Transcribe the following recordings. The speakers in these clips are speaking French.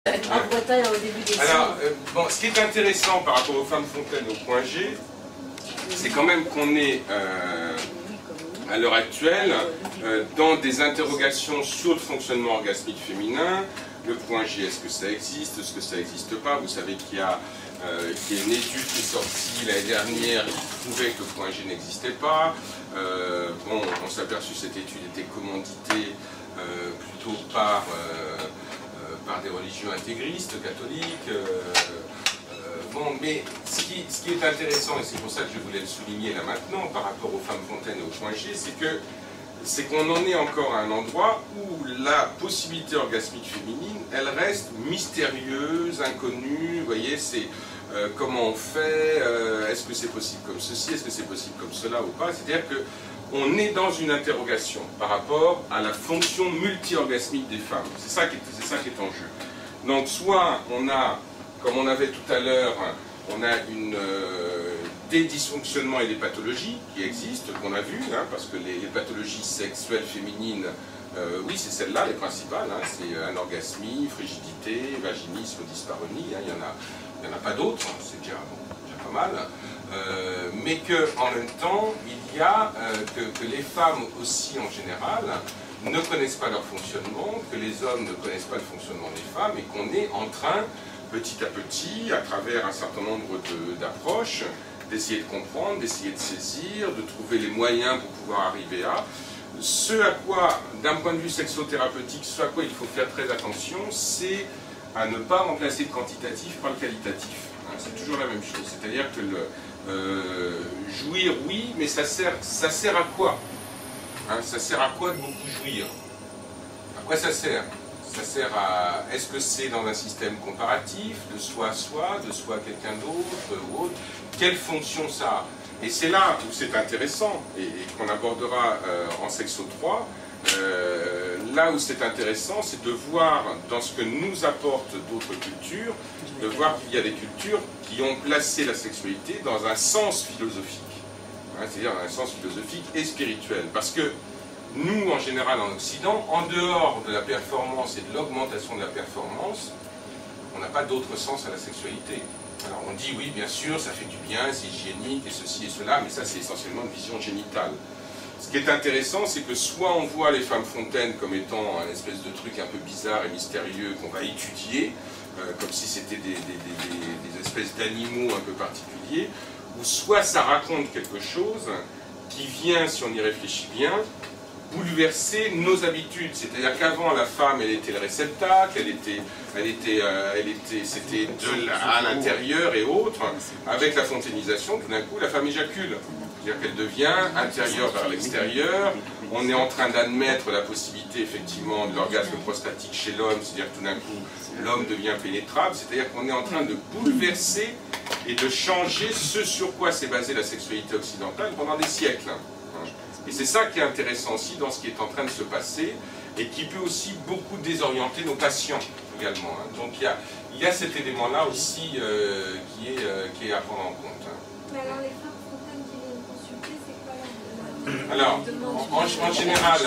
En Bretagne, au début des Alors, bon, ce qui est intéressant par rapport aux femmes fontaines au point G, c'est quand même qu'on est, à l'heure actuelle, dans des interrogations sur le fonctionnement orgasmique féminin. Le point G, est-ce que ça existe? Est-ce que ça n'existe pas? Vous savez qu'il y a une étude qui est sortie l'année dernière qui prouvait que le point G n'existait pas. Bon, on s'est aperçu que cette étude était commanditée plutôt par des religions intégristes, catholiques. Bon, mais ce qui est intéressant, et c'est pour ça que je voulais le souligner là maintenant, par rapport aux femmes fontaines et au point G, c'est qu'on en est encore à un endroit où la possibilité orgasmique féminine, elle reste mystérieuse, inconnue. Vous voyez, c'est comment on fait, est-ce que c'est possible comme ceci, est-ce que c'est possible comme cela ou pas. C'est-à-dire qu'on est dans une interrogation par rapport à la fonction multi-orgasmique des femmes. C'est ça qui est en jeu. Donc soit on a, comme on avait tout à l'heure, on a des dysfonctionnements et des pathologies qui existent, qu'on a vues, hein, parce que les pathologies sexuelles féminines, oui, c'est celles-là, les principales, hein, c'est anorgasmie, frigidité, vaginisme, dyspareunie, hein, il n'y en a pas d'autres, hein, c'est déjà pas mal, mais qu'en même temps, il y a que les femmes aussi en général ne connaissent pas leur fonctionnement, que les hommes ne connaissent pas le fonctionnement des femmes, et qu'on est en train, petit à petit, à travers un certain nombre d'approches, d'essayer de comprendre, d'essayer de saisir, de trouver les moyens pour pouvoir arriver à. Ce à quoi, d'un point de vue sexothérapeutique, ce à quoi il faut faire très attention, c'est à ne pas remplacer le quantitatif par le qualitatif. Hein, c'est toujours la même chose. C'est-à-dire que jouir, oui, mais ça sert à quoi? Hein, ça sert à quoi de beaucoup jouir? À quoi ça sert? Ça sert à... Est-ce que c'est dans un système comparatif, de soi à soi, de soi à quelqu'un d'autre ou autre? Quelle fonction ça a? Et c'est là où c'est intéressant, et qu'on abordera en Sexo 3, là où c'est intéressant, c'est de voir dans ce que nous apportent d'autres cultures, de voir qu'il y a des cultures qui ont placé la sexualité dans un sens philosophique, hein, c'est-à-dire dans un sens philosophique et spirituel. Parce que nous, en général, en Occident, en dehors de la performance et de l'augmentation de la performance, on n'a pas d'autre sens à la sexualité. Alors on dit, oui, bien sûr, ça fait du bien, c'est hygiénique, et ceci et cela, mais ça, c'est essentiellement une vision génitale. Ce qui est intéressant, c'est que soit on voit les femmes fontaines comme étant un espèce de truc un peu bizarre et mystérieux qu'on va étudier, comme si c'était des espèces d'animaux un peu particuliers, ou soit ça raconte quelque chose qui vient, si on y réfléchit bien, bouleverser nos habitudes. C'est-à-dire qu'avant, la femme, elle était le réceptacle, c'était à l'intérieur et autres. Avec la fontainisation, tout d'un coup, la femme éjacule. C'est-à-dire qu'elle devient intérieure vers l'extérieur. On est en train d'admettre la possibilité, effectivement, de l'orgasme prostatique chez l'homme. C'est-à-dire que tout d'un coup, l'homme devient pénétrable. C'est-à-dire qu'on est en train de bouleverser et de changer ce sur quoi s'est basée la sexualité occidentale pendant des siècles. Et c'est ça qui est intéressant aussi dans ce qui est en train de se passer et qui peut aussi beaucoup désorienter nos patients également. Hein. Donc il y a cet élément-là aussi qui est à prendre en compte. Hein. Mais alors les femmes fontaines qui viennent consulter, c'est quoi alors, en général,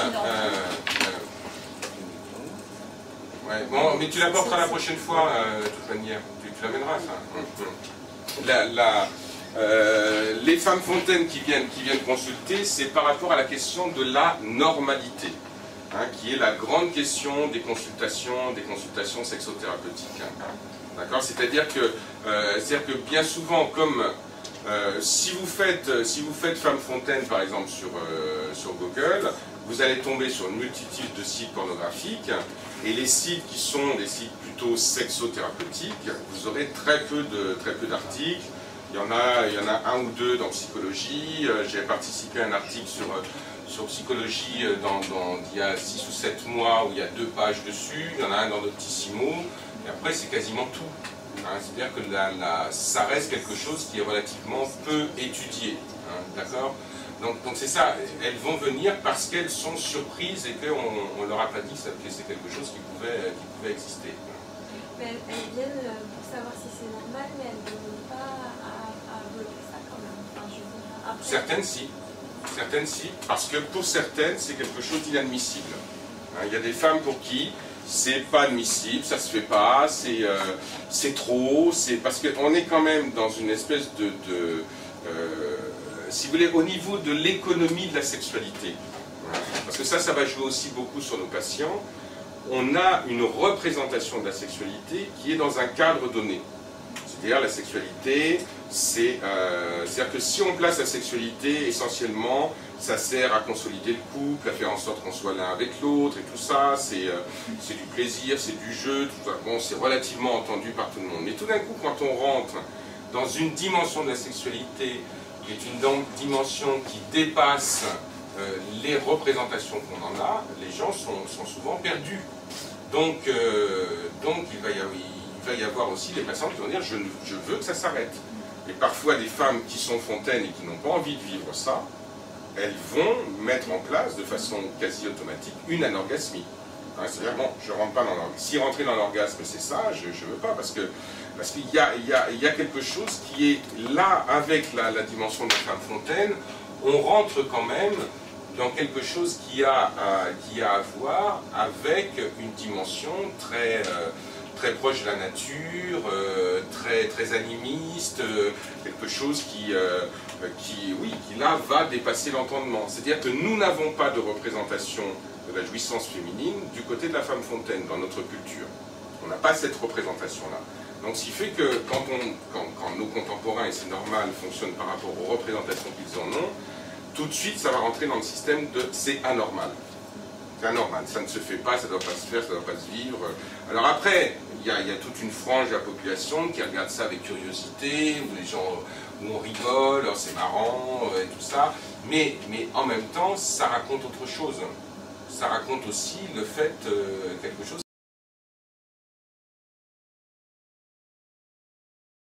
ouais, bon, mais tu l'apporteras la prochaine fois, de toute manière. Tu l'amèneras, ça. Les femmes fontaines qui viennent consulter, c'est par rapport à la question de la normalité, hein, qui est la grande question des consultations sexothérapeutiques. Hein. D'accord ? C'est-à-dire que bien souvent, comme si vous faites femme fontaine par exemple sur Google, vous allez tomber sur une multitude de sites pornographiques, et les sites qui sont des sites plutôt sexothérapeutiques, vous aurez très peu d'articles. Il y en a un ou deux dans psychologie. J'ai participé à un article sur psychologie il y a 6 ou 7 mois où il y a 2 pages dessus. Il y en a un dans Doctissimo. Et après, c'est quasiment tout. Hein, c'est-à-dire que ça reste quelque chose qui est relativement peu étudié. Hein, d'accord ? Donc c'est ça. Elles vont venir parce qu'elles sont surprises et qu'on ne leur a pas dit que c'est quelque chose qui pouvait exister. Mais elles viennent pour savoir si c'est normal, mais elles ne demandent pas à bloquer ça quand même. Enfin, je veux dire, après... Certaines si, parce que pour certaines, c'est quelque chose d'inadmissible. Hein, il y a des femmes pour qui c'est pas admissible, ça se fait pas, c'est trop, c'est parce qu'on est quand même dans une espèce si vous voulez, au niveau de l'économie de la sexualité. Parce que ça va jouer aussi beaucoup sur nos patients. On a une représentation de la sexualité qui est dans un cadre donné. C'est-à-dire la sexualité, c'est-à-dire que si on place la sexualité, essentiellement, ça sert à consolider le couple, à faire en sorte qu'on soit l'un avec l'autre et tout ça, c'est du plaisir, c'est du jeu, tout ça. Bon, c'est relativement entendu par tout le monde. Mais tout d'un coup, quand on rentre dans une dimension de la sexualité, qui est une dimension qui dépasse les représentations qu'on en a, les gens sont souvent perdus. Donc il va y avoir aussi des patients qui vont dire je veux que ça s'arrête. Et parfois des femmes qui sont fontaines et qui n'ont pas envie de vivre ça, elles vont mettre en place de façon quasi automatique une anorgasmie. Hein, c'est-à-dire, bon, je rentre pas dans l'orgasme. Si rentrer dans l'orgasme c'est ça, je ne veux pas, parce qu'il y a quelque chose qui est là avec la dimension de la femme fontaine, on rentre quand même dans quelque chose qui a à voir avec une dimension très proche de la nature, très animiste, quelque chose qui là va dépasser l'entendement. C'est-à-dire que nous n'avons pas de représentation de la jouissance féminine du côté de la femme fontaine dans notre culture. On n'a pas cette représentation-là. Donc ce qui fait que quand nos contemporains, et c'est normal, fonctionnent par rapport aux représentations qu'ils en ont, tout de suite ça va rentrer dans le système de c'est anormal. C'est anormal, ça ne se fait pas, ça ne doit pas se faire, ça ne doit pas se vivre. Alors après, il y a toute une frange de la population qui regarde ça avec curiosité, où on rigole, c'est marrant, et tout ça. Mais en même temps, ça raconte autre chose. Ça raconte aussi le fait, quelque chose